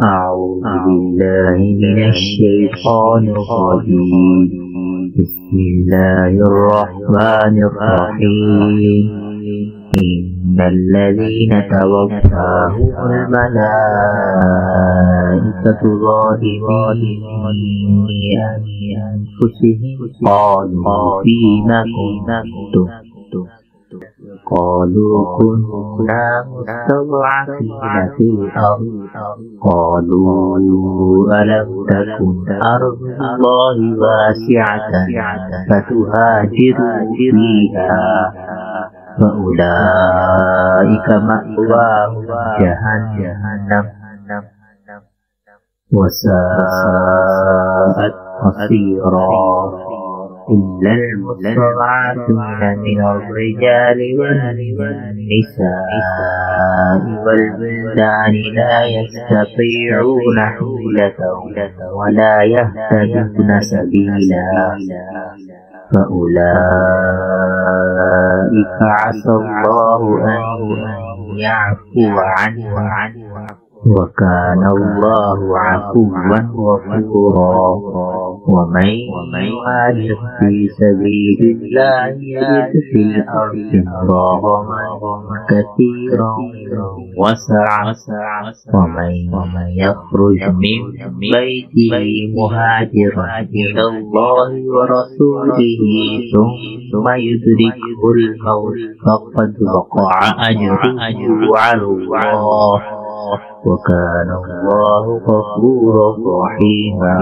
أعوذ بالله من الشيطان الرجيم. بسم الله الرحمن الرحيم. إن الذين توفاهم الملائكة ظالمي أنفسهم قالوا فيم كنتم قالوا كنا مستضعفين في الأرض قالوا ألم تكن أرض الله واسعة فتهاجروا فيها فأولئك مأواهم جهنم وساءت مصيرا إلا المستضعفين من الرجال والنساء والبلدان لا يستطيعون حيلة ولا يهتدون سبيلا فأولئك عسى الله أن يعفو عنهم وكان الله عفوا غفورا. ومن يهاجر في سبيل الله يجد في الأرض مراغما كثيرا وسعا ومن يخرج من بيته مهاجرا إلى الله ورسوله ثم يدركه الموت فقد وقع أجره على الله وكان الله غفورا رحيما.